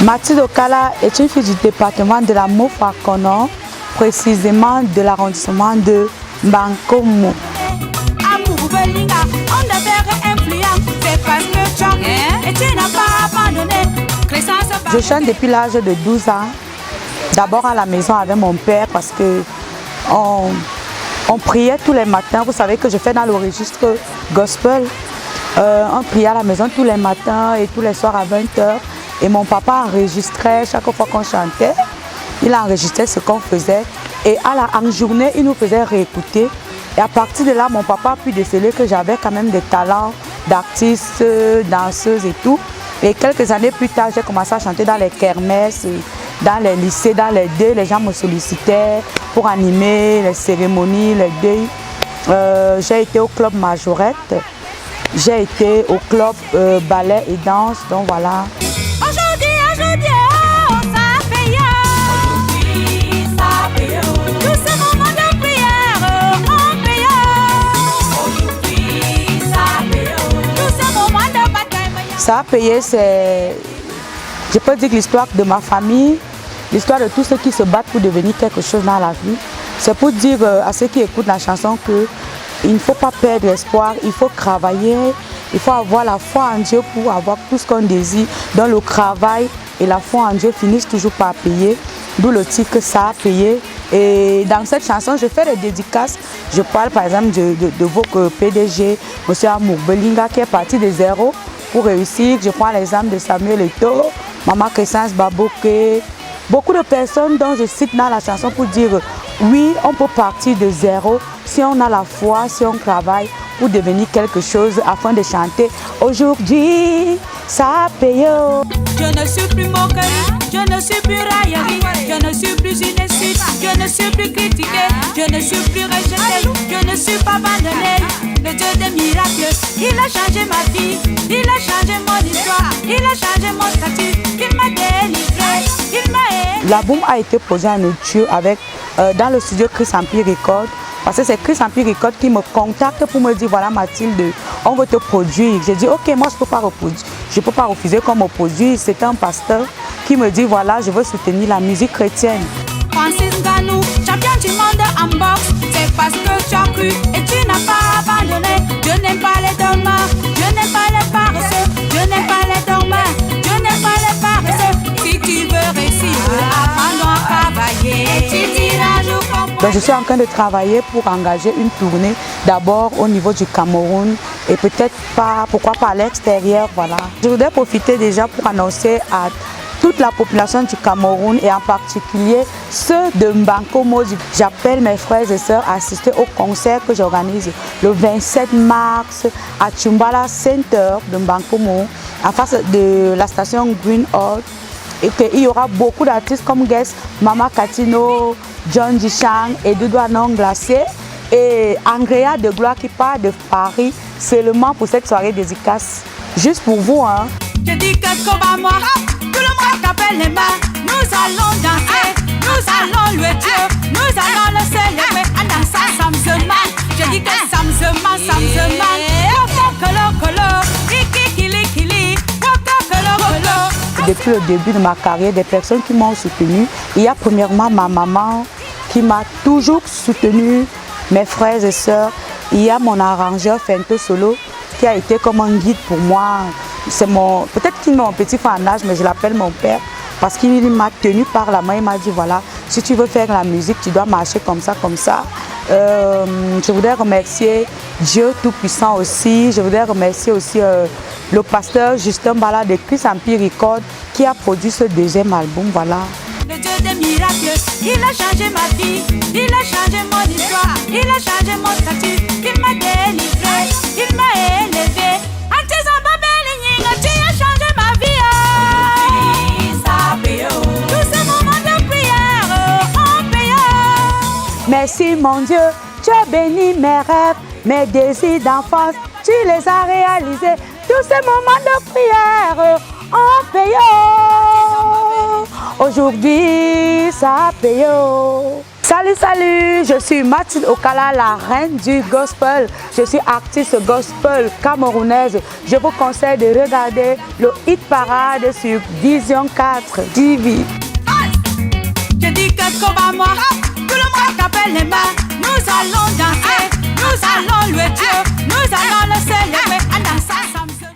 Mathilde Okala est une fille du département de la Mofakono, précisément de l'arrondissement de Bankomo. Je chante depuis l'âge de 12 ans, d'abord à la maison avec mon père parce que on priait tous les matins. Vous savez que je fais dans le registre gospel. On priait à la maison tous les matins et tous les soirs à 20h. Et mon papa enregistrait chaque fois qu'on chantait. Il enregistrait ce qu'on faisait. Et en journée, il nous faisait réécouter. Et à partir de là, mon papa a pu déceler que j'avais quand même des talents d'artiste, danseuse et tout. Et quelques années plus tard, j'ai commencé à chanter dans les kermesses, dans les lycées, dans les deuils. Les gens me sollicitaient pour animer les cérémonies, les deuils. J'ai été au club Majorette. J'ai été au club ballet et danse. Donc voilà. Aujourd'hui, ça paye. Aujourd'hui, ça paye. Tous ces moments de prière, on paye. Aujourd'hui, ça paye. Tous ces moments de bataille. Ça a payé, c'est, je peux dire, l'histoire de ma famille, l'histoire de tous ceux qui se battent pour devenir quelque chose dans la vie. C'est pour dire à ceux qui écoutent la chanson qu'il ne faut pas perdre espoir, il faut travailler, il faut avoir la foi en Dieu pour avoir tout ce qu'on désire. Dans le travail et la foi en Dieu finissent toujours par payer, d'où le titre que ça a payé. Et dans cette chanson, je fais des dédicaces. Je parle par exemple de votre PDG, M. Amour Belinga, qui est parti de zéro pour réussir. Je prends l'exemple de Samuel Eto'o, Maman Crescence Baboke, beaucoup de personnes dont je cite dans la chanson pour dire oui, on peut partir de zéro si on a la foi, si on travaille pour devenir quelque chose afin de chanter. Aujourd'hui, ça a payé. Je ne suis plus moquée, je ne suis plus raillerie, je ne suis plus une insulte, je ne suis plus critiquée, je ne suis plus rejetée, je ne suis pas abandonnée. Le Dieu des miracles, il a changé ma vie, il a changé mon histoire, il a changé mon statut, il m'a délivré, il m'a aidé. L'album a été posé en audio avec, dans le studio Chris Empire Records. Parce que c'est Chris Empire Records qui me contacte pour me dire voilà Mathilde, on veut te produire. J'ai dit ok, moi je ne peux pas refuser qu'on me produise. C'est un pasteur qui me dit voilà, je veux soutenir la musique chrétienne. Francis Ganou, champion du monde en boxe, c'est parce que tu as cru et tu n'as pas abandonné. Je n'aime pas les dormants, je n'aime pas les paresseux, je n'aime pas les dormants, je n'aime pas les paresseux. Si tu veux réussir, apprends à travailler et tu diras je comprends. Donc je suis en train de travailler pour engager une tournée, d'abord au niveau du Cameroun et peut-être pas, pourquoi pas à l'extérieur, voilà. Je voudrais profiter déjà pour annoncer à toute la population du Cameroun et en particulier ceux de Mbankomo. J'appelle mes frères et sœurs à assister au concert que j'organise le 27 mars à Chumbala Center de Mbankomo, en face de la station Green Hall. Et qu'il y aura beaucoup d'artistes comme guest Mama Katino, John Dishang et Doudou Anon Glacé et Andrea de Gloire qui part de Paris seulement pour cette soirée dédicace. Juste pour vous, hein. Je dis que comme à moi, tout le monde t'appelle les mains. Nous allons danser, nous allons louer Dieu, nous allons le célébrer en dansant Samsema. Je dis que Samsema, Samsema. Depuis le début de ma carrière, des personnes qui m'ont soutenue. Il y a premièrement ma maman qui m'a toujours soutenue, mes frères et sœurs. Il y a mon arrangeur Fento Solo qui a été comme un guide pour moi. C'est mon, peut-être qu'il est mon petit frère en âge, mais je l'appelle mon père parce qu'il m'a tenu par la main. Il m'a dit voilà, si tu veux faire la musique, tu dois marcher comme ça, comme ça. Je voudrais remercier Dieu Tout-Puissant aussi. Je voudrais remercier aussi le pasteur Justin Bala de Chris Empire Records qui a produit ce deuxième album. Voilà. Le Dieu des miracles, il a changé ma vie, il a changé mon histoire, il a changé mon statut, il m'a délivré, il m'a élevé. Tu as changé ma vie. Tous ces moments de prière, on paye. Merci mon Dieu, tu as béni mes rêves, mes désirs d'enfance, tu les as réalisés. Tous ces moments de prière, on paye. Aujourd'hui, ça a payé. Salut, salut, je suis Mathilde Okala, la reine du gospel. Je suis artiste gospel camerounaise. Je vous conseille de regarder le hit parade sur Vision 4 TV. Je dis que combat moi, tout le monde appelle les mains. Nous allons danser, nous allons louer Dieu.